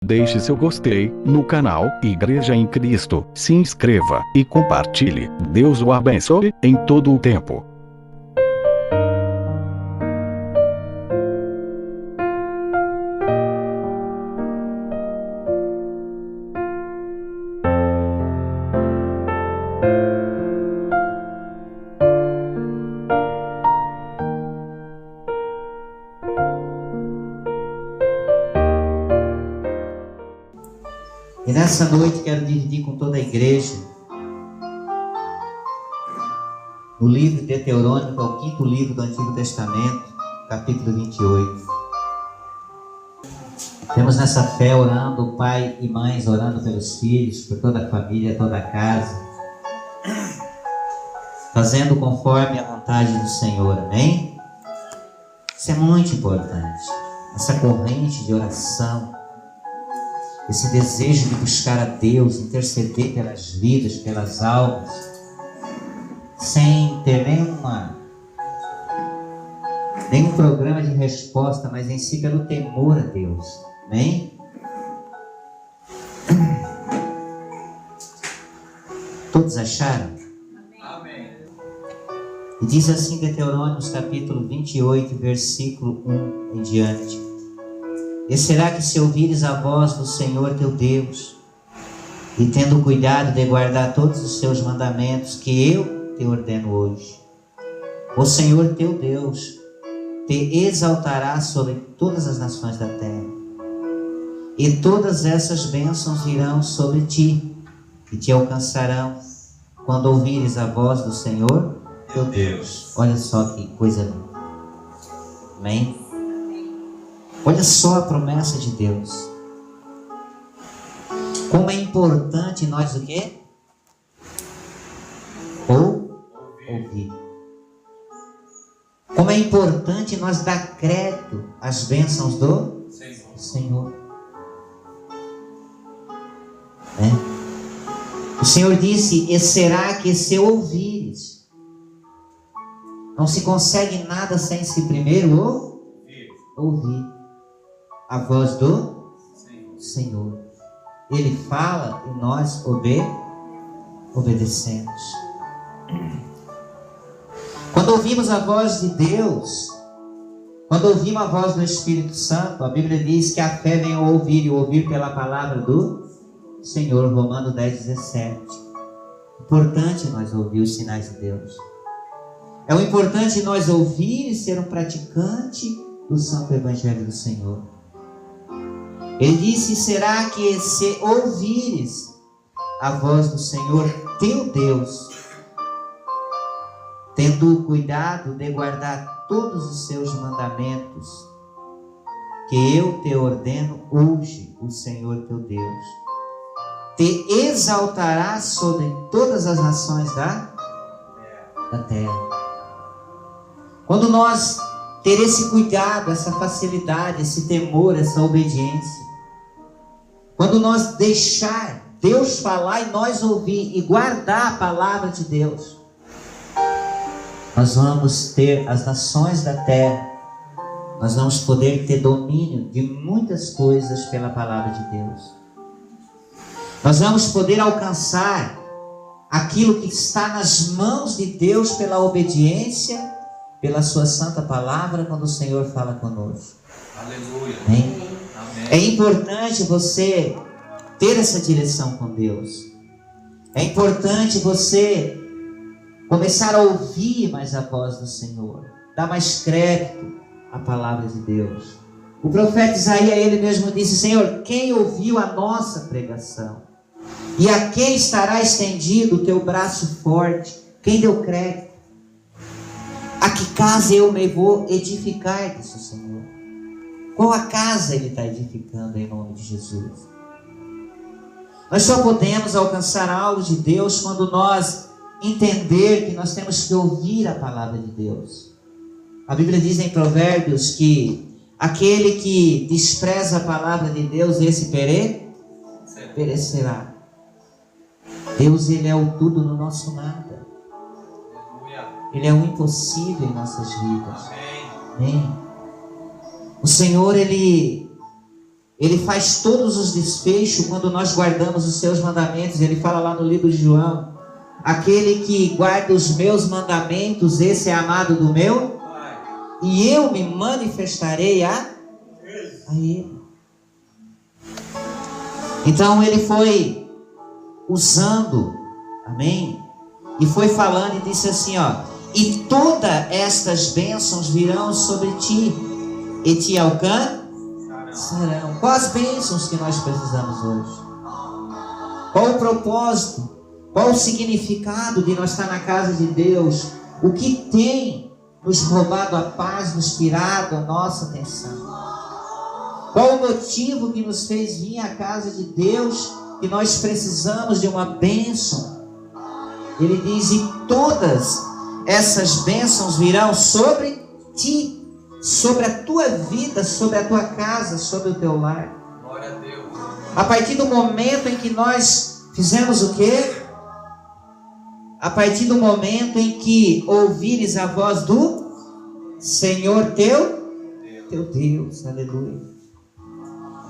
Deixe seu gostei no canal Igreja em Cristo, se inscreva e compartilhe. Deus o abençoe em todo o tempo. E nessa noite quero dividir com toda a igreja o livro de Deuteronômio, que é o 5º livro do Antigo Testamento, capítulo 28. Temos nessa fé orando, pai e mães orando pelos filhos, por toda a família, toda a casa, fazendo conforme a vontade do Senhor, amém? Isso é muito importante, essa corrente de oração, esse desejo de buscar a Deus, interceder pelas vidas, pelas almas, sem ter nenhum programa de resposta, mas em si pelo temor a Deus. Amém? Todos acharam? Amém. E diz assim Deuteronômio, capítulo 28, versículo 1 em diante. E será que se ouvires a voz do Senhor teu Deus, e tendo cuidado de guardar todos os seus mandamentos que eu te ordeno hoje, o Senhor teu Deus te exaltará sobre todas as nações da terra, e todas essas bênçãos virão sobre ti, e te alcançarão, quando ouvires a voz do Senhor teu Deus. Olha só que coisa linda. Amém? Olha só a promessa de Deus. Como é importante nós o quê? Ouvir. Como é importante nós dar crédito às bênçãos do Senhor. O Senhor disse, e será que se ouvires, não se consegue nada sem se primeiro ouvir a voz do Senhor. Ele fala e nós obedecemos. Quando ouvimos a voz de Deus, quando ouvimos a voz do Espírito Santo, a Bíblia diz que a fé vem ao ouvir, e o ouvir pela palavra do Senhor. Romanos 10:17. Importante nós ouvir os sinais de Deus. É o importante nós ouvir e ser um praticante do Santo Evangelho do Senhor. Ele disse, será que se ouvires a voz do Senhor teu Deus, tendo cuidado de guardar todos os seus mandamentos, que eu te ordeno hoje, o Senhor teu Deus, te exaltará sobre todas as nações da terra. Quando nós ter esse cuidado, essa facilidade, esse temor, essa obediência, quando nós deixar Deus falar e nós ouvir e guardar a palavra de Deus, nós vamos ter as nações da terra, nós vamos poder ter domínio de muitas coisas pela palavra de Deus. Nós vamos poder alcançar aquilo que está nas mãos de Deus pela obediência, pela sua santa palavra, quando o Senhor fala conosco. Aleluia. Amém? Amém. É importante você ter essa direção com Deus. É importante você começar a ouvir mais a voz do Senhor, dar mais crédito à palavra de Deus. O profeta Isaías, ele mesmo disse, Senhor, quem ouviu a nossa pregação? E a quem estará estendido o teu braço forte? Quem deu crédito? A que casa eu me vou edificar, disse o Senhor. Qual a casa ele está edificando em nome de Jesus? Nós só podemos alcançar algo de Deus quando nós entender que nós temos que ouvir a palavra de Deus. A Bíblia diz em Provérbios que aquele que despreza a palavra de Deus, esse perecerá. Deus, ele é o tudo no nosso nada. Ele é o impossível em nossas vidas. Amém. O Senhor, ele Ele faz todos os desfechos quando nós guardamos os seus mandamentos. Ele fala lá no livro de João: aquele que guarda os meus mandamentos, esse é amado do meu, e eu me manifestarei a ele. Então ele foi usando, amém? E foi falando e disse assim, ó: e todas estas bênçãos virão sobre ti, e te alcançarão. Quais bênçãos que nós precisamos hoje? Qual o propósito? Qual o significado de nós estar na casa de Deus? O que tem nos roubado a paz, nos tirado a nossa atenção? Qual o motivo que nos fez vir à casa de Deus, que nós precisamos de uma bênção? Ele diz: e todas essas bênçãos virão sobre ti, sobre a tua vida, sobre a tua casa, sobre o teu lar. Glória a Deus. A partir do momento em que nós fizemos o quê? A partir do momento em que ouvires a voz do Senhor teu Deus, aleluia.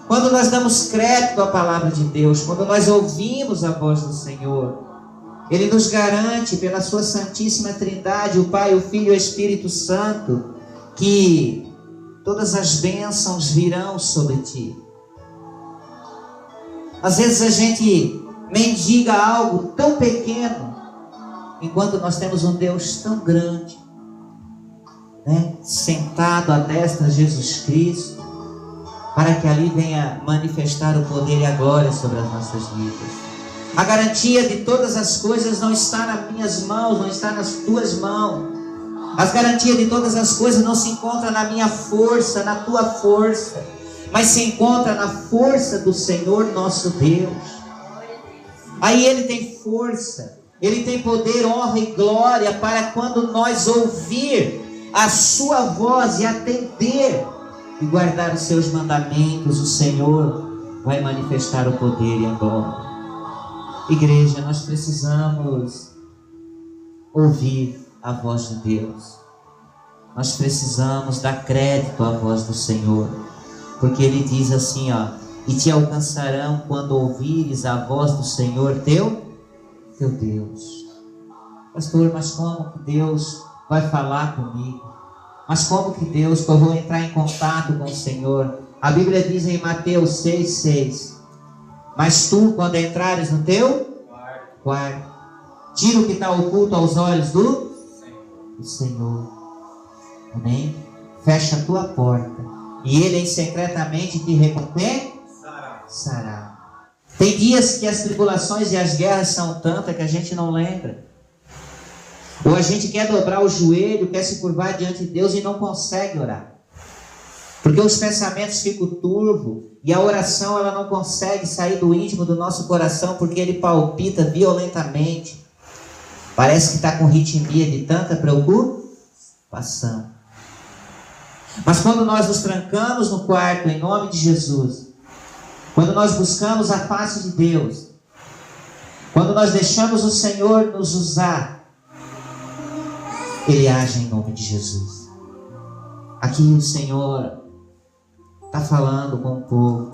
Quando nós damos crédito à palavra de Deus, quando nós ouvimos a voz do Senhor, Ele nos garante pela sua Santíssima Trindade, o Pai, o Filho e o Espírito Santo, que todas as bênçãos virão sobre ti. Às vezes a gente mendiga algo tão pequeno, enquanto nós temos um Deus tão grande, né? Sentado à destra de Jesus Cristo, para que ali venha manifestar o poder e a glória sobre as nossas vidas. A garantia de todas as coisas não está nas minhas mãos, não está nas tuas mãos. As garantias de todas as coisas não se encontram na minha força, na tua força, mas se encontra na força do Senhor nosso Deus. Aí Ele tem força, Ele tem poder, honra e glória para quando nós ouvir a sua voz e atender e guardar os seus mandamentos, o Senhor vai manifestar o poder e a glória. Igreja, nós precisamos ouvir a voz de Deus. Nós precisamos dar crédito à voz do Senhor, porque Ele diz assim, ó: e te alcançarão quando ouvires a voz do Senhor teu Deus. Pastor, mas como que Deus vai falar comigo? Mas como que Deus, que eu vou entrar em contato com o Senhor? A Bíblia diz em Mateus 6,6: mas tu, quando entrares no teu quarto, tira o que está oculto aos olhos do Senhor. Amém? Fecha a tua porta, e Ele em secretamente te recompensará. Tem dias que as tribulações e as guerras são tantas que a gente não lembra. Ou a gente quer dobrar o joelho, quer se curvar diante de Deus e não consegue orar. Porque os pensamentos ficam turvos e a oração ela não consegue sair do íntimo do nosso coração, porque ele palpita violentamente. Parece que está com ritmia de tanta preocupação. Mas quando nós nos trancamos no quarto em nome de Jesus, quando nós buscamos a face de Deus, quando nós deixamos o Senhor nos usar, Ele age em nome de Jesus. Aqui o Senhor está falando com o povo,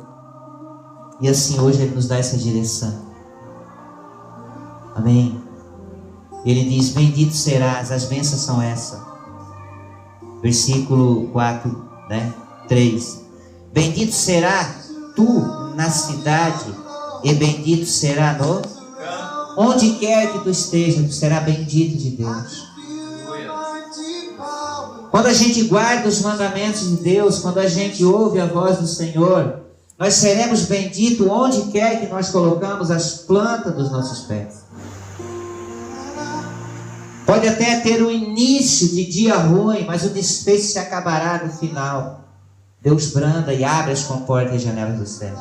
e assim hoje Ele nos dá essa direção. Amém? Ele diz: bendito serás, as bênçãos são essas. Versículo 4, 3. Bendito será tu na cidade, e bendito será no... onde quer que tu esteja, tu será bendito de Deus. Quando a gente guarda os mandamentos de Deus, quando a gente ouve a voz do Senhor, nós seremos benditos onde quer que nós colocamos as plantas dos nossos pés. Pode até ter um início de dia ruim, mas o desfecho se acabará no final. Deus branda e abre as comportas e as janelas dos céus.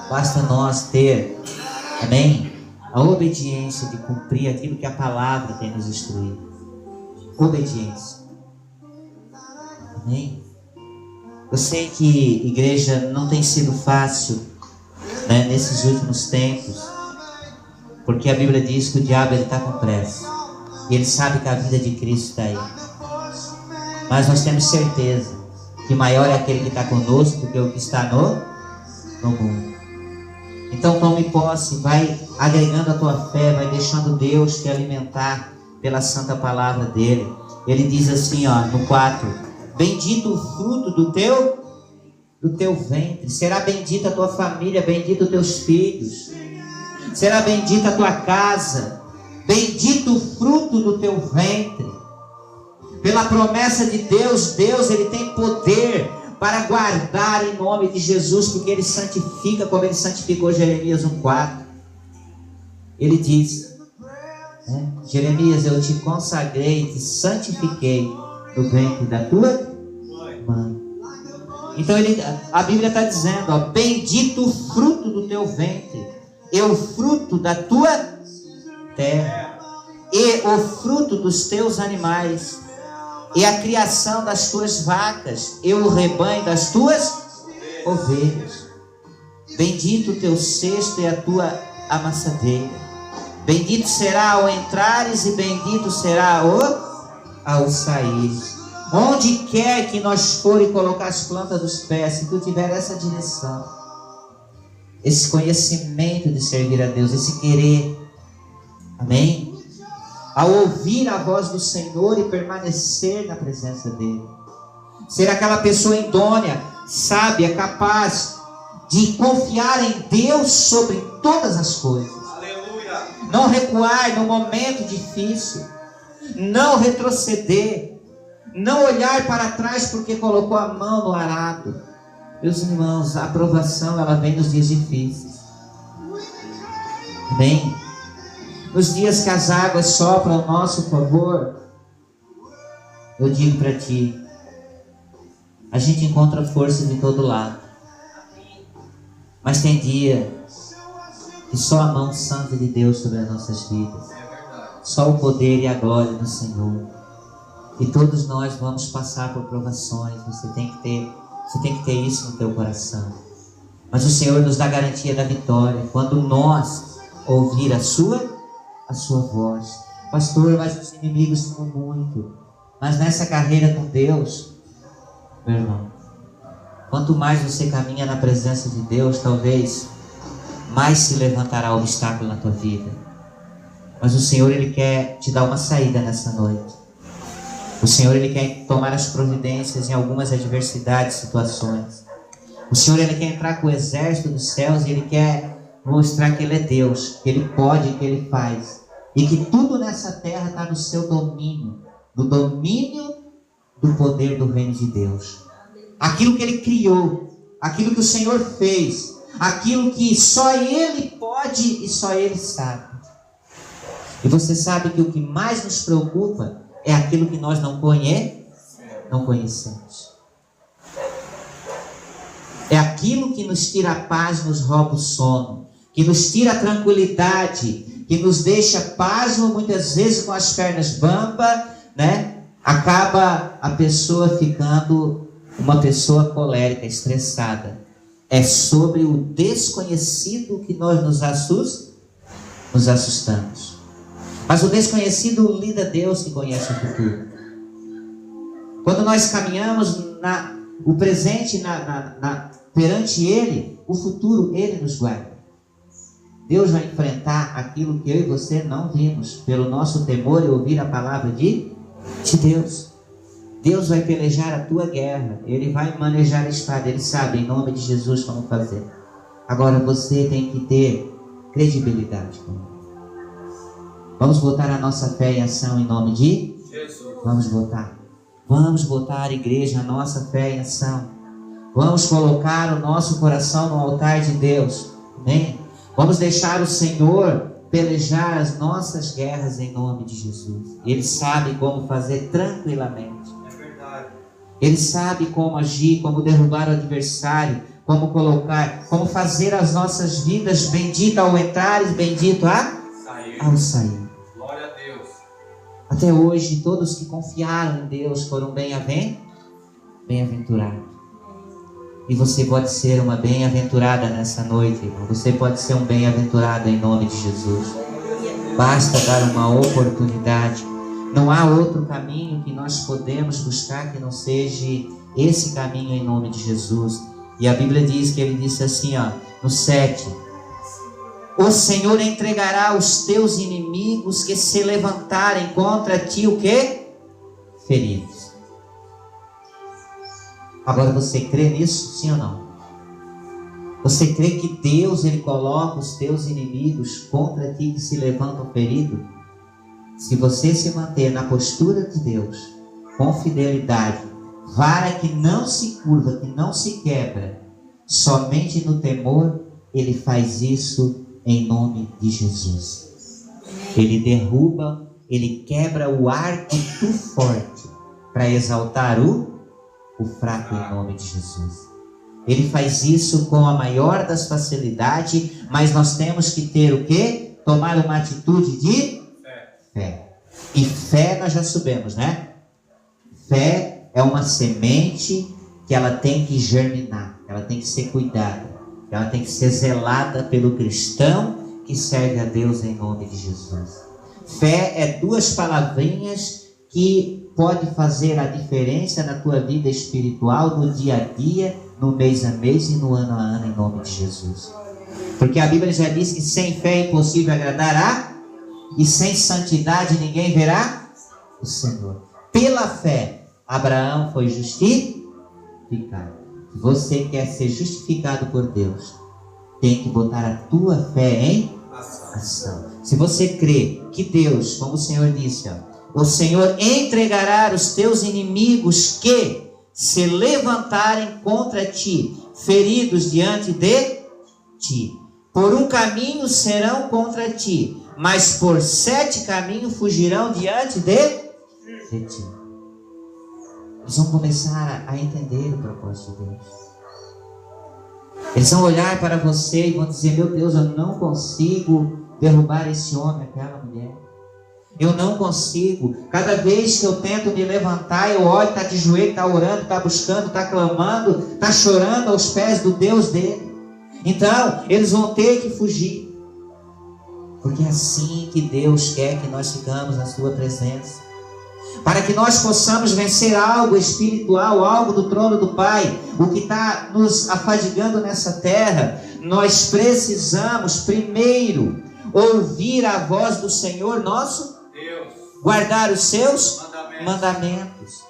Basta nós ter, amém, a obediência de cumprir aquilo que a palavra tem nos instruído. Obediência. Amém? Eu sei que, igreja, não tem sido fácil, né, nesses últimos tempos, porque a Bíblia diz que o diabo está com pressa, e ele sabe que a vida de Cristo está aí. Mas nós temos certeza que maior é aquele que está conosco do que o que está no mundo. Então tome posse, vai agregando a tua fé, vai deixando Deus te alimentar pela santa palavra dele. Ele diz assim, no 4: bendito o fruto do teu ventre, será bendita a tua família, bendito os teus filhos, será bendita a tua casa, bendito o fruto do teu ventre. Pela promessa de Deus, ele tem poder para guardar em nome de Jesus, porque ele santifica como ele santificou Jeremias 1,4. Ele diz, Jeremias, eu te consagrei e te santifiquei no ventre da tua mãe. Então a Bíblia está dizendo, bendito o fruto do teu ventre, e o fruto da tua terra, e o fruto dos teus animais, e a criação das tuas vacas, e o rebanho das tuas ovelhas. Bendito o teu cesto e a tua amassadeira. Bendito será ao entrares e bendito será ao saíres. Onde quer que nós for e colocar as plantas dos pés, se tu tiver essa direção, esse conhecimento de servir a Deus, esse querer, amém? Ao ouvir a voz do Senhor e permanecer na presença dele, ser aquela pessoa idônea, sábia, capaz de confiar em Deus sobre todas as coisas. Aleluia. Não recuar no momento difícil, não retroceder, não olhar para trás porque colocou a mão no arado. Meus irmãos, a aprovação ela vem nos dias difíceis. Amém? Nos dias que as águas sopram ao nosso favor, eu digo para ti, a gente encontra força de todo lado. Mas tem dia que só a mão santa de Deus sobre as nossas vidas, só o poder e a glória do Senhor. E todos nós vamos passar por provações. Você tem que ter isso no teu coração. Mas o Senhor nos dá garantia da vitória quando nós ouvir a sua voz. Pastor, mas os inimigos são muito. Mas nessa carreira com Deus, meu irmão, quanto mais você caminha na presença de Deus, talvez mais se levantará obstáculo na tua vida. Mas o Senhor, Ele quer te dar uma saída nessa noite. O Senhor, Ele quer tomar as providências em algumas adversidades, situações. O Senhor, Ele quer entrar com o exército dos céus e Ele quer mostrar que Ele é Deus, que Ele pode, que Ele faz. E que tudo nessa terra está no seu domínio, no domínio do poder do reino de Deus. Aquilo que Ele criou, aquilo que o Senhor fez, aquilo que só Ele pode e só Ele sabe. E você sabe que o que mais nos preocupa é aquilo que nós não conhecemos. É aquilo que nos tira a paz, nos rouba o sono, que nos tira a tranquilidade, que nos deixa pasmo, muitas vezes com as pernas bambas, né? Acaba a pessoa ficando uma pessoa colérica, estressada. É sobre o desconhecido que nós nos assustamos. Mas o desconhecido lida a Deus que conhece o futuro. Quando nós caminhamos o presente perante Ele, o futuro Ele nos guarda. Deus vai enfrentar aquilo que eu e você não vimos, pelo nosso temor e ouvir a palavra de Deus. Deus vai pelejar a tua guerra, Ele vai manejar a espada, Ele sabe em nome de Jesus como fazer. Agora você tem que ter credibilidade com Ele. Vamos botar a nossa fé em ação em nome de Jesus. Vamos botar, igreja, a nossa fé em ação. Vamos colocar o nosso coração no altar de Deus. Amém? Vamos deixar o Senhor pelejar as nossas guerras em nome de Jesus. Ele sabe como fazer tranquilamente. É verdade. Ele sabe como agir, como derrubar o adversário, como colocar, como fazer as nossas vidas bendito ao entrar e bendito ao sair. Glória a Deus. Até hoje, todos que confiaram em Deus foram bem-aventurados. E você pode ser uma bem-aventurada nessa noite, irmão. Você pode ser um bem-aventurado em nome de Jesus. Basta dar uma oportunidade. Não há outro caminho que nós podemos buscar que não seja esse caminho em nome de Jesus. E a Bíblia diz que ele disse assim, ó, no 7: o Senhor entregará os teus inimigos que se levantarem contra ti, o quê? Feridos. Agora você crê nisso, sim ou não? Você crê que Deus, ele coloca os teus inimigos contra ti que se levantam feridos? Se você se manter na postura de Deus, com fidelidade, vara que não se curva, que não se quebra, somente no temor, ele faz isso em nome de Jesus. Ele derruba, ele quebra o arco do forte para exaltar o fraco em nome de Jesus. Ele faz isso com a maior das facilidades, mas nós temos que ter o quê? Tomar uma atitude de fé. E fé nós já sabemos, né? Fé é uma semente que ela tem que germinar, ela tem que ser cuidada, ela tem que ser zelada pelo cristão que serve a Deus em nome de Jesus. Fé é duas palavrinhas que pode fazer a diferença na tua vida espiritual, no dia a dia, no mês a mês e no ano a ano, em nome de Jesus. Porque a Bíblia já diz que sem fé é impossível agradar a, e sem santidade ninguém verá o Senhor. Pela fé, Abraão foi justificado. Se você quer ser justificado por Deus, tem que botar a tua fé em ação. Se você crê que Deus, como o Senhor disse, o Senhor entregará os teus inimigos que se levantarem contra ti, feridos diante de ti. Por um caminho serão contra ti, mas por 7 caminhos fugirão diante de ti. Eles vão começar a entender o propósito de Deus. Eles vão olhar para você e vão dizer: meu Deus, eu não consigo derrubar esse homem, aquela mulher. Eu não consigo. Cada vez que eu tento me levantar, eu olho, está de joelho, está orando, está buscando, está clamando, está chorando aos pés do Deus dele. Então, eles vão ter que fugir. Porque é assim que Deus quer que nós ficamos na sua presença. Para que nós possamos vencer algo espiritual, algo do trono do Pai, o que está nos afadigando nessa terra, nós precisamos primeiro ouvir a voz do Senhor nosso Deus, guardar os seus mandamentos,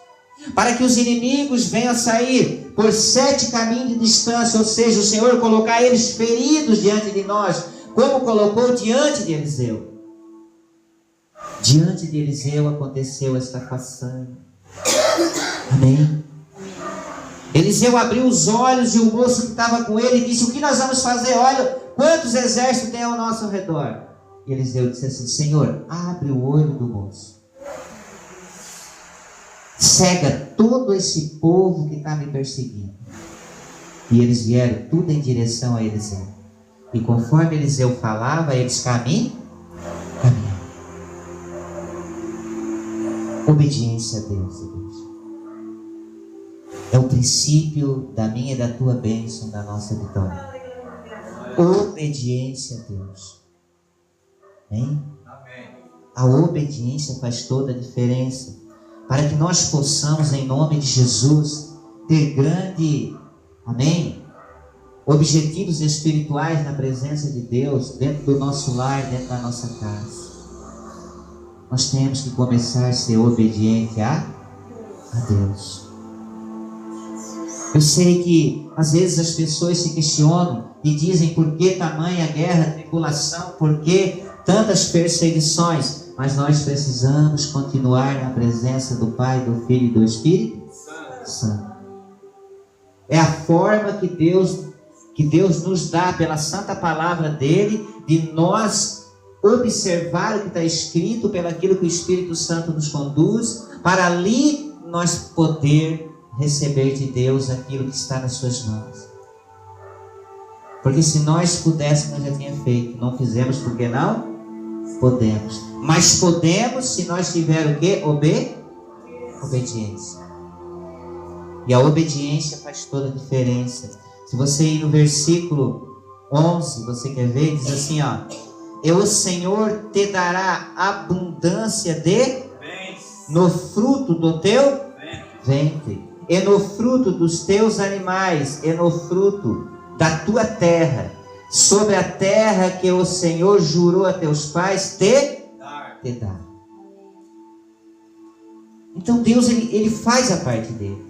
para que os inimigos venham a sair por 7 caminhos de distância, ou seja, o Senhor colocar eles feridos diante de nós, como colocou diante de Eliseu. Diante de Eliseu aconteceu esta façanha. Amém? Eliseu abriu os olhos e o moço que estava com ele disse: o que nós vamos fazer? Olha, quantos exércitos tem ao nosso redor? E Eliseu disse assim: Senhor, abre o olho do moço. Cega todo esse povo que está me perseguindo. E eles vieram tudo em direção a Eliseu. E conforme Eliseu falava, eles caminhavam. Obediência a Deus, igreja. É o princípio da minha e da tua bênção, da nossa vitória. Obediência a Deus. Amém? A obediência faz toda a diferença. Para que nós possamos, em nome de Jesus, ter grande, amém, objetivos espirituais na presença de Deus, dentro do nosso lar, dentro da nossa casa. Nós temos que começar a ser obediente a Deus. Eu sei que às vezes as pessoas se questionam e dizem: por que tamanha guerra, tribulação, por que tantas perseguições? Mas nós precisamos continuar na presença do Pai, do Filho e do Espírito Santo. É a forma que Deus nos dá pela santa palavra dele, de nós observar o que está escrito, pelo aquilo que o Espírito Santo nos conduz, para ali nós poder receber de Deus aquilo que está nas suas mãos. Porque se nós pudéssemos, nós já tínhamos feito. Não fizemos porque não podemos. Mas podemos se nós tivermos o quê? Obediência. E a obediência faz toda a diferença. Se você ir no versículo 11, você quer ver? Diz assim, ó: e o Senhor te dará abundância de no fruto do teu ventre, e no fruto dos teus animais, e no fruto da tua terra, sobre a terra que o Senhor jurou a teus pais te dar. Então Deus, ele faz a parte dele.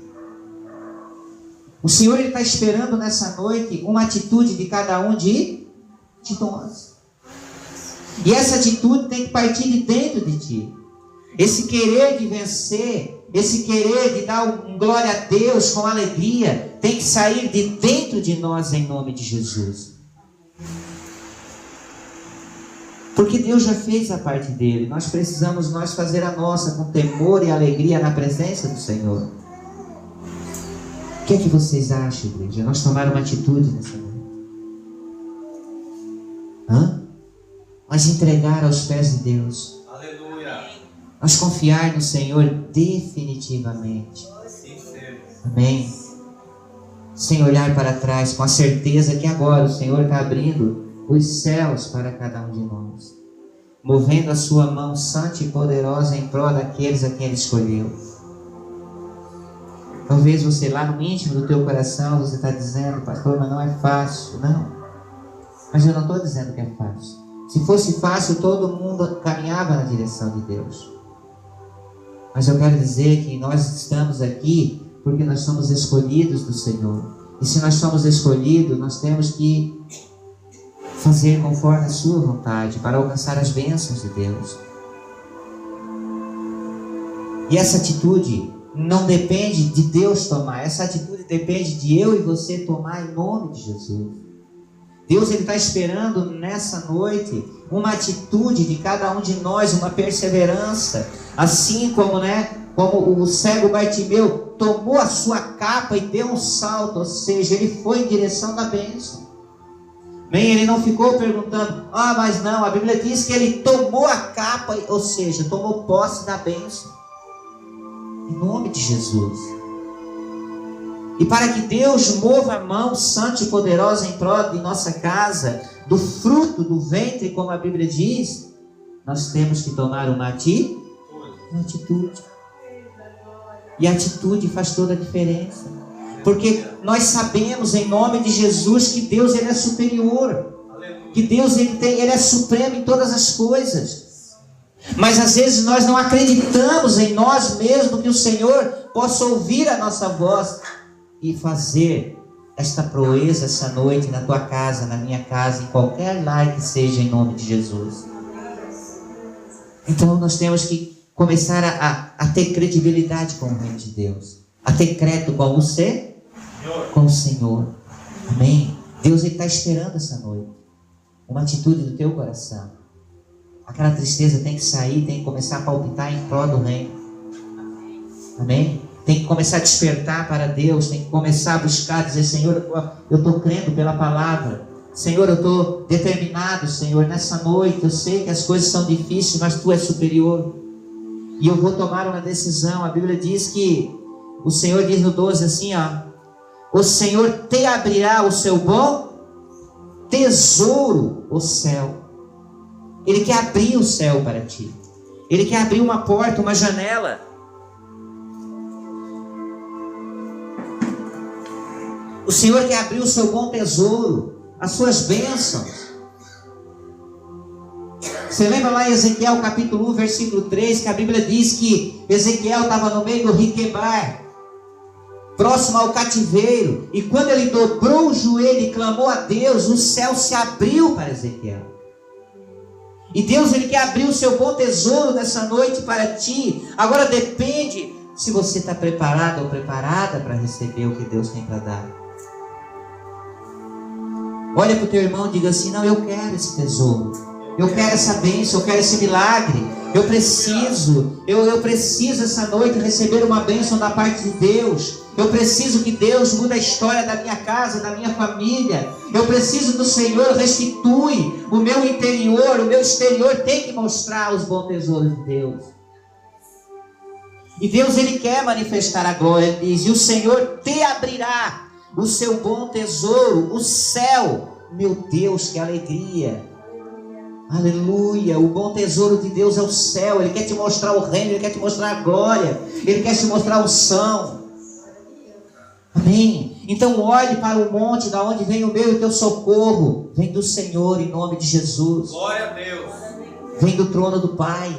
O Senhor está esperando nessa noite uma atitude de cada um de nós. E essa atitude tem que partir de dentro de ti. Esse querer de vencer, esse querer de dar glória a Deus com alegria, tem que sair de dentro de nós em nome de Jesus. Porque Deus já fez a parte dele. Nós precisamos fazer a nossa com temor e alegria na presença do Senhor. O que é que vocês acham, igreja? Nós tomar uma atitude nessa noite? Nós entregar aos pés de Deus. Aleluia. Nós confiar no Senhor definitivamente. Amém. Sem olhar para trás, com a certeza que agora o Senhor está abrindo os céus para cada um de nós, movendo a sua mão santa e poderosa em prol daqueles a quem Ele escolheu. Talvez você lá no íntimo do teu coração, você está dizendo: pastor, mas não é fácil. Não, mas eu não estou dizendo que é fácil. Se fosse fácil, todo mundo caminhava na direção de Deus. Mas eu quero dizer que nós estamos aqui porque nós somos escolhidos do Senhor. E se nós somos escolhidos, nós temos que fazer conforme a sua vontade para alcançar as bênçãos de Deus. E essa atitude não depende de Deus tomar. Essa atitude depende de eu e você tomar em nome de Jesus. Deus está esperando nessa noite uma atitude de cada um de nós, uma perseverança. Assim como o cego Bartimeu tomou a sua capa e deu um salto, ou seja, ele foi em direção da bênção. Bem, ele não ficou perguntando: mas não, a Bíblia diz que ele tomou a capa, ou seja, tomou posse da bênção. Em nome de Jesus. E para que Deus mova a mão santa e poderosa em prol de nossa casa, do fruto do ventre, como a Bíblia diz, nós temos que tomar uma atitude. E a atitude faz toda a diferença. Porque nós sabemos em nome de Jesus que Deus ele é superior. Que Deus ele é supremo em todas as coisas. Mas às vezes nós não acreditamos em nós mesmos que o Senhor possa ouvir a nossa voz e fazer esta proeza essa noite na tua casa, na minha casa, em qualquer lar que seja, em nome de Jesus. Então nós temos que começar a ter credibilidade com o reino de Deus, a ter crédito com o Senhor. Amém? Deus está esperando essa noite uma atitude do teu coração. Aquela tristeza tem que sair, tem que começar a palpitar em prol do reino. Amém? Tem que começar a despertar para Deus, tem que começar a buscar, dizer: Senhor, eu estou crendo pela palavra. Senhor, eu estou determinado, Senhor, nessa noite eu sei que as coisas são difíceis, mas Tu és superior. E eu vou tomar uma decisão. A Bíblia diz que, o Senhor diz no 12 assim, o Senhor te abrirá o seu bom tesouro, o céu. Ele quer abrir o céu para ti. Ele quer abrir uma porta, uma janela. O Senhor quer abrir o seu bom tesouro, as suas bênçãos. Você lembra lá em Ezequiel capítulo 1, versículo 3, que a Bíblia diz que Ezequiel estava no meio do Riquebar, próximo ao cativeiro, e quando ele dobrou o joelho e clamou a Deus, o céu se abriu para Ezequiel. E Deus ele quer abrir o seu bom tesouro nessa noite para ti. Agora depende se você está preparado ou preparada para receber o que Deus tem para dar. Olha para o teu irmão e diga assim: não, eu quero esse tesouro, eu quero essa bênção, eu quero esse milagre, eu preciso essa noite receber uma bênção da parte de Deus. Eu preciso que Deus mude a história da minha casa, da minha família. Eu preciso do Senhor, restitui o meu interior, o meu exterior tem que mostrar os bons tesouros de Deus. E Deus ele quer manifestar a glória, ele diz: e o Senhor te abrirá o seu bom tesouro, o céu. Meu Deus, que alegria! Aleluia! O bom tesouro de Deus é o céu. Ele quer te mostrar o reino, Ele quer te mostrar a glória, Ele quer te mostrar a unção. Amém? Então olhe para o monte, da onde vem o meu e o teu socorro. Vem do Senhor, em nome de Jesus. Glória a Deus. Vem do trono do Pai.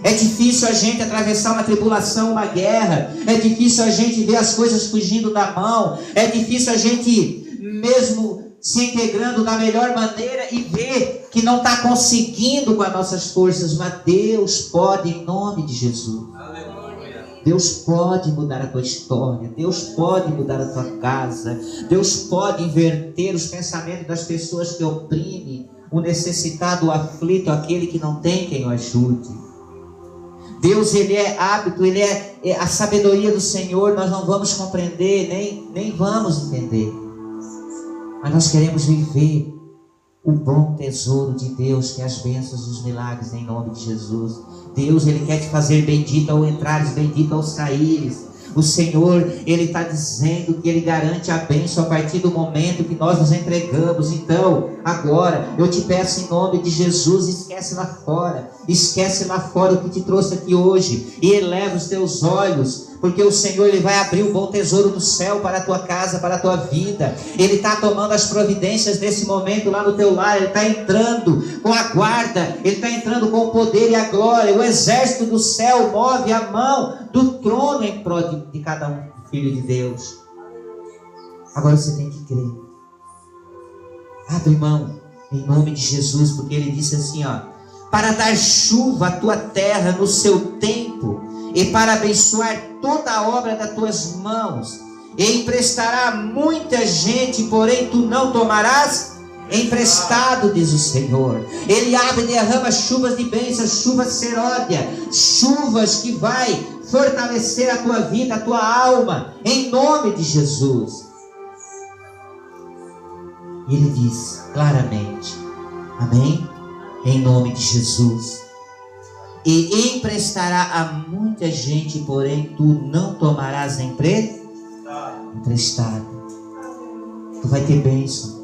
É difícil a gente atravessar uma tribulação, uma guerra. É difícil a gente ver as coisas fugindo da mão. É difícil a gente, mesmo se integrando da melhor maneira, e ver que não está conseguindo com as nossas forças. Mas Deus pode, em nome de Jesus. Aleluia. Deus pode mudar a tua história. Deus pode mudar a tua casa. Deus pode inverter os pensamentos das pessoas que oprimem o necessitado, o aflito, aquele que não tem quem o ajude. Deus, Ele é hábito, Ele é a sabedoria do Senhor. Nós não vamos compreender, nem vamos entender. Mas nós queremos viver o bom tesouro de Deus, que é as bênçãos e os milagres, em nome de Jesus. Deus, Ele quer te fazer bendito ao entrares, bendito ao saíres. O Senhor, Ele está dizendo que Ele garante a bênção a partir do momento que nós nos entregamos. Então, agora, eu te peço em nome de Jesus, esquece lá fora o que te trouxe aqui hoje, e eleva os teus olhos, porque o Senhor, Ele vai abrir o bom tesouro do céu para a tua casa, para a tua vida. Ele está tomando as providências nesse momento lá no teu lar. Ele está entrando com a guarda, Ele está entrando com o poder e a glória. O exército do céu move a mão do trono em prol de cada um, filho de Deus. Agora você tem que crer. Abre mão em nome de Jesus, porque Ele disse assim, para dar chuva à tua terra no seu tempo, e para abençoar toda a obra das tuas mãos, e emprestará muita gente, porém tu não tomarás emprestado, diz o Senhor. Ele abre e derrama chuvas de bênçãos, chuvas seródia, chuvas que vai fortalecer a tua vida, a tua alma, em nome de Jesus. E Ele diz claramente, amém? Em nome de Jesus. E emprestará a muita gente, porém tu não tomarás emprestado. Tu vai ter bênção.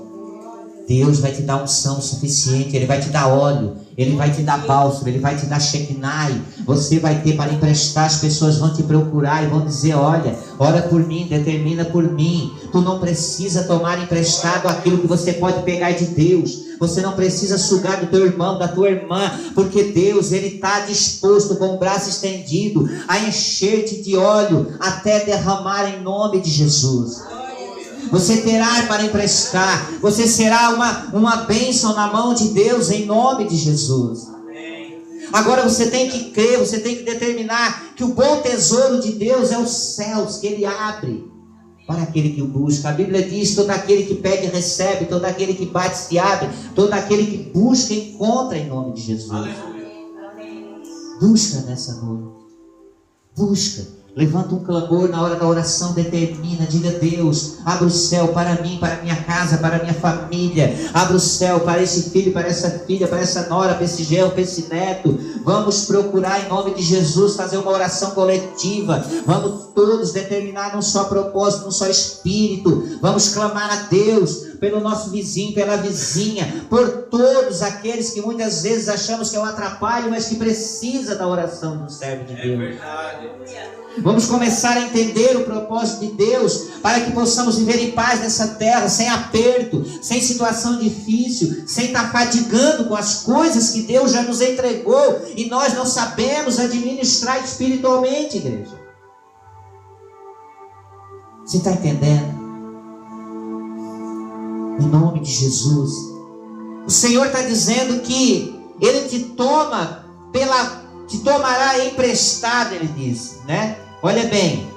Deus vai te dar unção suficiente. Ele vai te dar óleo, Ele vai te dar bálsamo, Ele vai te dar Shekinah. Você vai ter para emprestar. As pessoas vão te procurar e vão dizer, olha, ora por mim, determina por mim. Tu não precisa tomar emprestado aquilo que você pode pegar de Deus. Você não precisa sugar do teu irmão, da tua irmã, porque Deus, Ele está disposto, com o braço estendido, a encher-te de óleo até derramar em nome de Jesus. Você terá para emprestar. Você será uma bênção na mão de Deus, em nome de Jesus. Agora você tem que crer, você tem que determinar que o bom tesouro de Deus é os céus, que Ele abre para aquele que o busca. A Bíblia diz, todo aquele que pede recebe, todo aquele que bate se abre, todo aquele que busca encontra, em nome de Jesus. Aleluia. Busca nessa noite. Busca. Levanta um clamor na hora da oração, determina, diga, Deus, abre o céu para mim, para minha casa, para minha família. Abre o céu para esse filho, para essa filha, para essa nora, para esse genro, para esse neto. Vamos procurar em nome de Jesus fazer uma oração coletiva. Vamos todos determinar num só propósito, num só espírito. Vamos clamar a Deus pelo nosso vizinho, pela vizinha, por todos aqueles que muitas vezes achamos que é um atrapalho, mas que precisa da oração do servo de Deus. É verdade. Vamos começar a entender o propósito de Deus, para que possamos viver em paz nessa terra, sem aperto, sem situação difícil, sem estar fadigando com as coisas que Deus já nos entregou e nós não sabemos administrar espiritualmente, igreja. Você está entendendo? Em nome de Jesus. O Senhor está dizendo que Ele te tomará emprestado, Ele diz, né? Olha bem,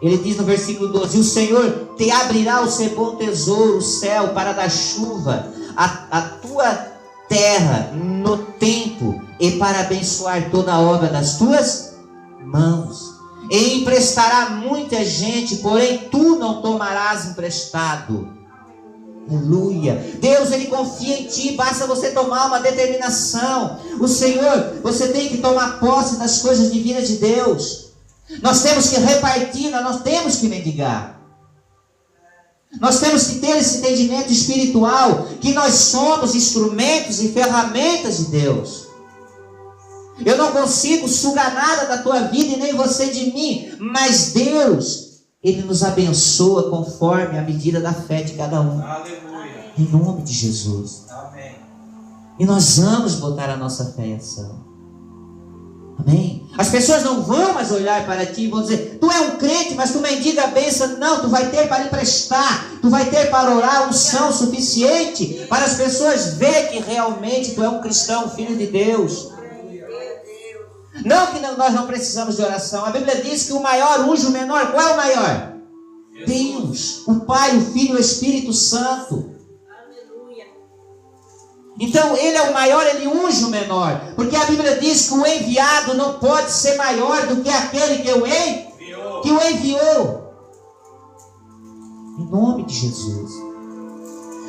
Ele diz no versículo 12, o Senhor te abrirá o seu bom tesouro, o céu, para dar chuva à tua terra no tempo, e para abençoar toda a obra das tuas mãos. E emprestará muita gente, porém tu não tomarás emprestado. Aleluia. Deus, Ele confia em ti, basta você tomar uma determinação. O Senhor, você tem que tomar posse das coisas divinas de Deus. Nós temos que repartir, nós temos que mendigar. Nós temos que ter esse entendimento espiritual, que nós somos instrumentos e ferramentas de Deus. Eu não consigo sugar nada da tua vida e nem você de mim. Mas Deus, Ele nos abençoa conforme a medida da fé de cada um. Aleluia. Em nome de Jesus. Amém. E nós vamos botar a nossa fé em ação. Amém? As pessoas não vão mais olhar para ti e vão dizer: tu é um crente, mas tu mendiga a bênção. Não, tu vai ter para emprestar. Tu vai ter para orar unção suficiente para as pessoas verem que realmente tu é um cristão, filho de Deus. Não que nós não precisamos de oração. A Bíblia diz que o maior unge o menor. Qual é o maior? Deus, o Pai, o Filho e o Espírito Santo. Então Ele é o maior, Ele unge o menor. Porque a Bíblia diz que o enviado não pode ser maior do que aquele que o enviou. Em nome de Jesus.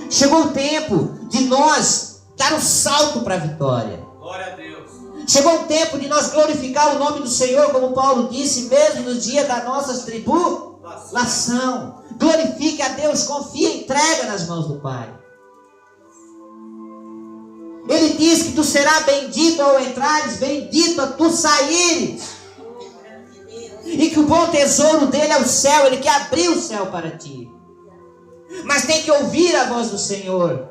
Chegou o tempo de nós dar um salto para a vitória. Glória a Deus. Chegou o tempo de nós glorificar o nome do Senhor, como Paulo disse, mesmo no dia da nossa tribulação. Glorifique a Deus, confia e entrega nas mãos do Pai. Ele diz que tu serás bendito ao entrares, bendito a tu saíres. E que o bom tesouro dele é o céu, ele quer abrir o céu para ti. Mas tem que ouvir a voz do Senhor.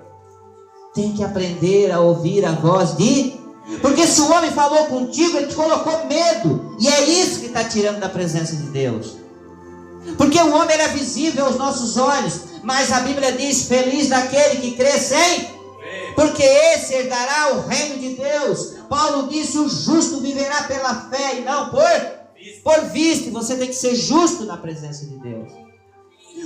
Tem que aprender a ouvir a voz de... Porque se o homem falou contigo, ele te colocou medo. E é isso que está tirando da presença de Deus. Porque o homem é visível aos nossos olhos. Mas a Bíblia diz: feliz daquele que crê sem... porque esse herdará o reino de Deus. Paulo disse: o justo viverá pela fé e não por vista. Você tem que ser justo na presença de Deus.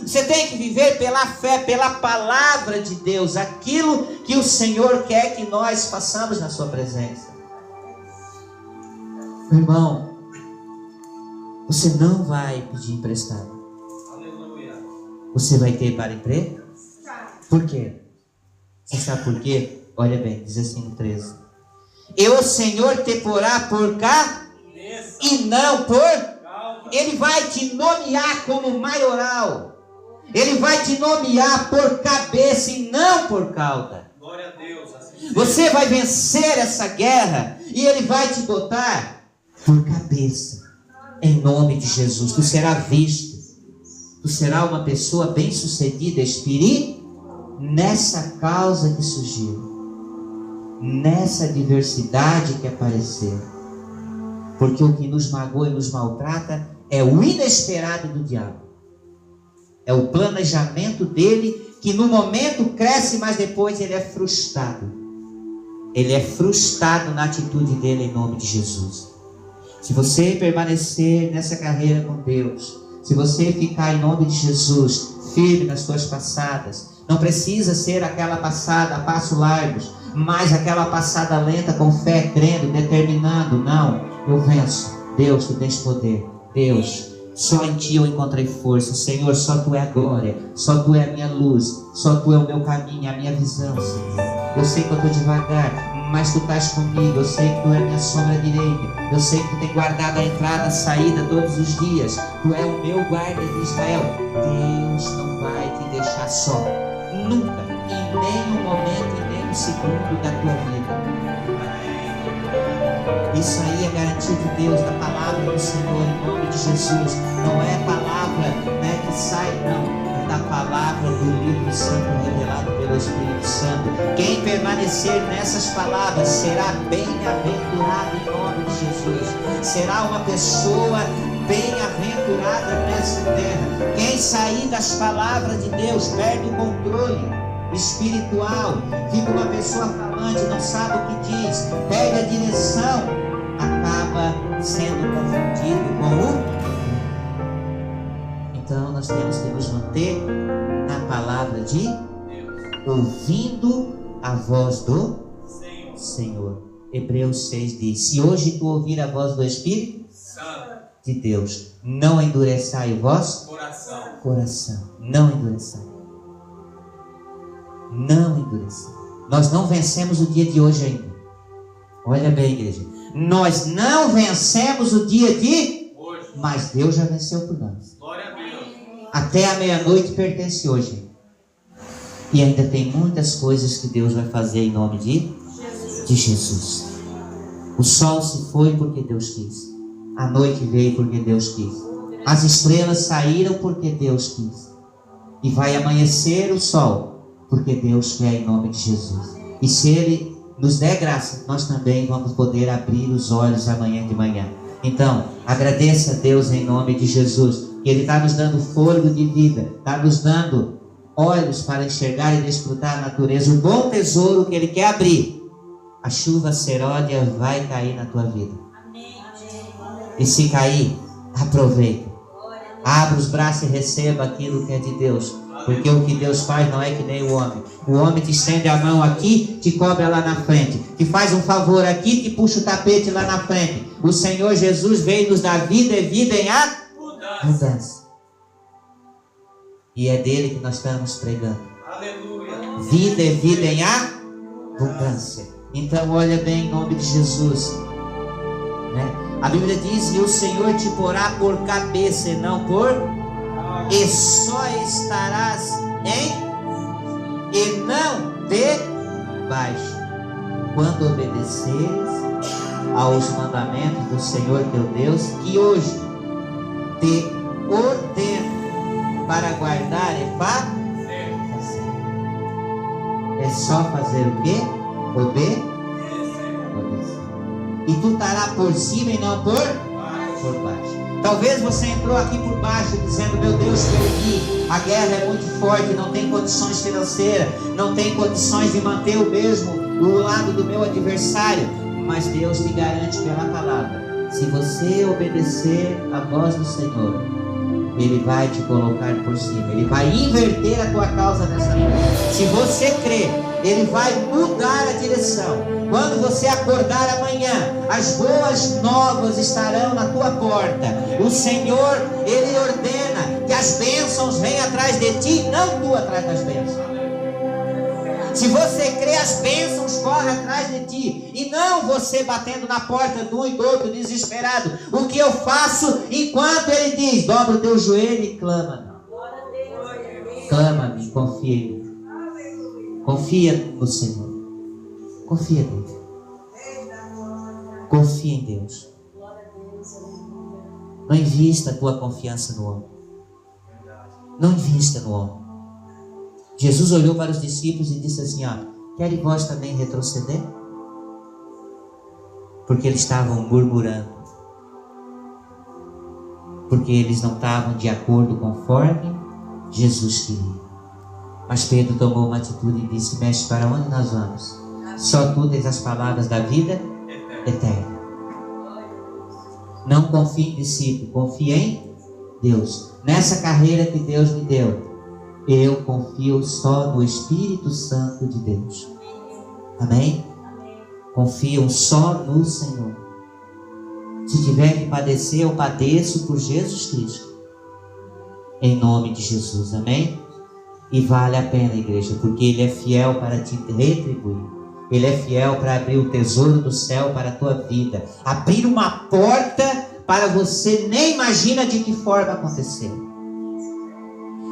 Você tem que viver pela fé, pela palavra de Deus, aquilo que o Senhor quer que nós façamos na sua presença. Irmão, você não vai pedir emprestado. Aleluia. Você vai ter para emprego? Por quê? Você sabe por quê? Olha bem, diz assim no 13: e o Senhor te porá por cá e não por... Ele vai te nomear como maioral. Ele vai te nomear por cabeça e não por cauda. Glória a Deus. Assim você vai vencer essa guerra e Ele vai te botar por cabeça. Em nome de Jesus. Tu serás visto. Tu serás uma pessoa bem-sucedida espiritualmente. Nessa causa que surgiu, nessa diversidade que apareceu. Porque o que nos magoa e nos maltrata é o inesperado do diabo. É o planejamento dele, que no momento cresce, mas depois ele é frustrado. Ele é frustrado na atitude dele, em nome de Jesus. Se você permanecer nessa carreira com Deus, se você ficar, em nome de Jesus, firme nas suas passadas, não precisa ser aquela passada a passos largos, mas aquela passada lenta com fé, crendo, determinando. Não, eu venço. Deus, tu tens poder. Deus, só em ti eu encontrei força. Senhor, só tu é a glória, só tu é a minha luz, só tu é o meu caminho, a minha visão, Senhor. Eu sei que eu estou devagar, mas tu estás comigo. Eu sei que tu é a minha sombra direita. Eu sei que tu tem guardado a entrada e a saída todos os dias. Tu é o meu guarda de Israel. Deus não vai te deixar só. Nunca, em nenhum momento, em nenhum segundo da tua vida. Isso aí é garantia de Deus, da palavra do Senhor, em nome de Jesus. Não é palavra, que sai, não. É da palavra do livro santo revelado pelo Espírito Santo. Quem permanecer nessas palavras será bem-aventurado em nome de Jesus. Será uma pessoa bem-aventurada nessa terra. Quem sair das palavras de Deus perde o controle espiritual, fica uma pessoa falante, não sabe o que diz, perde a direção, acaba sendo confundido com o... Então nós temos que nos manter na palavra de Deus, ouvindo a voz do Senhor. Hebreus 6 diz: se hoje tu ouvir a voz do Espírito de Deus, não endureçai o vosso coração. Não endureçai. Não endureçai. Nós não vencemos o dia de hoje ainda. Olha bem, igreja. Nós não vencemos o dia de hoje, mas Deus já venceu por nós. Glória a Deus. Até a meia-noite pertence hoje. E ainda tem muitas coisas que Deus vai fazer em nome de Jesus. O sol se foi porque Deus quis. A noite veio porque Deus quis. As estrelas saíram porque Deus quis. E vai amanhecer o sol porque Deus quer, em nome de Jesus. E se Ele nos der graça, nós também vamos poder abrir os olhos amanhã de manhã. Então, agradeça a Deus em nome de Jesus, que Ele está nos dando fôlego de vida, está nos dando olhos para enxergar e desfrutar a natureza, o bom tesouro que Ele quer abrir. A chuva seródia vai cair na tua vida. E se cair, aproveita. Abra os braços e receba aquilo que é de Deus. Porque o que Deus faz não é que nem o homem. O homem te estende a mão aqui, te cobra lá na frente. Te faz um favor aqui, te puxa o tapete lá na frente. O Senhor Jesus veio nos dar vida e vida em abundância. E é dele que nós estamos pregando. Aleluia. Vida e vida em abundância. Então olha bem em nome de Jesus, né? A Bíblia diz: e o Senhor te porá por cabeça e não por, e só estarás em e não debaixo, quando obedeceres aos mandamentos do Senhor teu Deus, que hoje te ordeno para guardar e fazer. É só fazer o quê? Obedecer. E tu estarás por cima e não por baixo. Talvez você entrou aqui por baixo dizendo: meu Deus, perdi, a guerra é muito forte, não tem condições financeiras, não tem condições de manter o lado do meu adversário. Mas Deus te garante pela palavra: se você obedecer à voz do Senhor, Ele vai te colocar por cima, Ele vai inverter a tua causa nessa noite. Se você crer, Ele vai mudar a direção. Quando você acordar amanhã, as boas novas estarão na tua porta. O Senhor, Ele ordena que as bênçãos venham atrás de ti, não tu atrás das bênçãos. Se você crê, as bênçãos correm atrás de ti, e não você batendo na porta de um e do outro desesperado. O que eu faço enquanto Ele diz: dobra o teu joelho e clama. Clama-me, confia em mim. Confia no Senhor. Confia nele. Confia em Deus. Não invista a tua confiança no homem. Não invista no homem. Jesus olhou para os discípulos e disse assim: querem vós também retroceder? Porque eles estavam murmurando. Porque eles não estavam de acordo conforme Jesus queria. Mas Pedro tomou uma atitude e disse: mestre, para onde nós vamos? Só tu tens as palavras da vida eterna. Não confie em discípulo, confie em Deus. Nessa carreira que Deus me deu, eu confio só no Espírito Santo de Deus. Amém? Confio só no Senhor. Se tiver que padecer, eu padeço por Jesus Cristo. Em nome de Jesus, amém? E vale a pena, igreja, porque Ele é fiel para te retribuir. Ele é fiel para abrir o tesouro do céu para a tua vida. Abrir uma porta para você nem imagina de que forma aconteceu.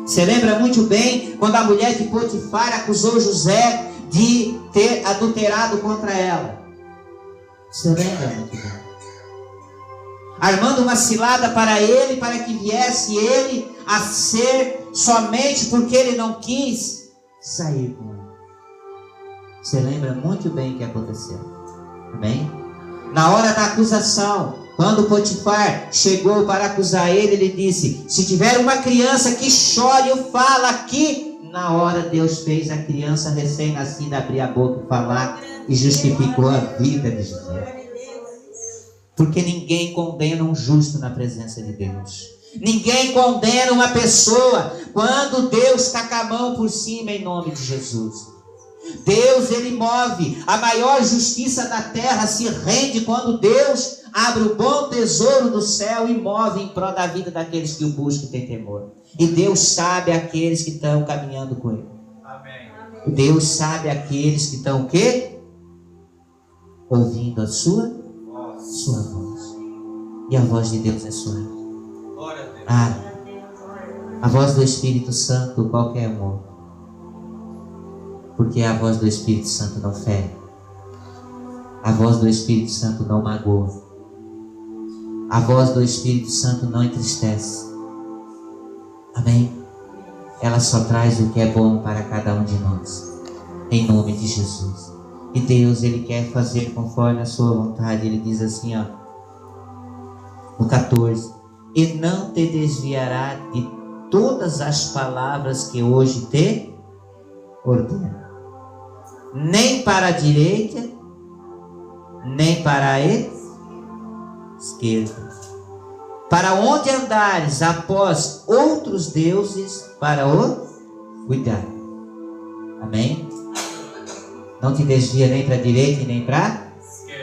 Você lembra muito bem quando a mulher de Potifar acusou José de ter adulterado contra ela. Você lembra muito bem. Armando uma cilada para ele, para que viesse ele a ser somente porque ele não quis sair com ela. Você lembra muito bem o que aconteceu. Amém? Na hora da acusação, quando Potifar chegou para acusar ele, ele disse: se tiver uma criança que chore, eu falo aqui. Na hora Deus fez a criança recém-nascida abrir a boca e falar, e justificou a vida de José. Porque ninguém condena um justo na presença de Deus. Ninguém condena uma pessoa quando Deus está com a mão por cima, em nome de Jesus. Deus, Ele move. A maior justiça da terra se rende quando Deus abre o bom tesouro do céu e move em prol da vida daqueles que o buscam e têm temor. E Deus sabe aqueles que estão caminhando com Ele. Amém. Deus sabe aqueles que estão o quê? Ouvindo a sua voz. E a voz de Deus é sua. Glória a Deus. A voz do Espírito Santo qualquer um ouve. Porque a voz do Espírito Santo não fere. A voz do Espírito Santo não magoa. A voz do Espírito Santo não entristece. Amém? Ela só traz o que é bom para cada um de nós. Em nome de Jesus. E Deus, Ele quer fazer conforme a sua vontade. Ele diz assim, ó, no 14: e não te desviará de todas as palavras que hoje te ordeno, nem para a direita, nem para a esquerda, para onde andares após outros deuses, para o cuidar. Amém? Não te desvia nem para a direita e nem para...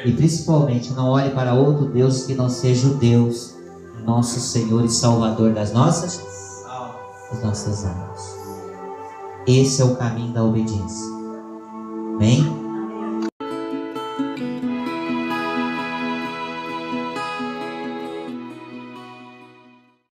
E principalmente não olhe para outro Deus que não seja o Deus, nosso Senhor e Salvador das nossas almas. Esse é o caminho da obediência. Amém?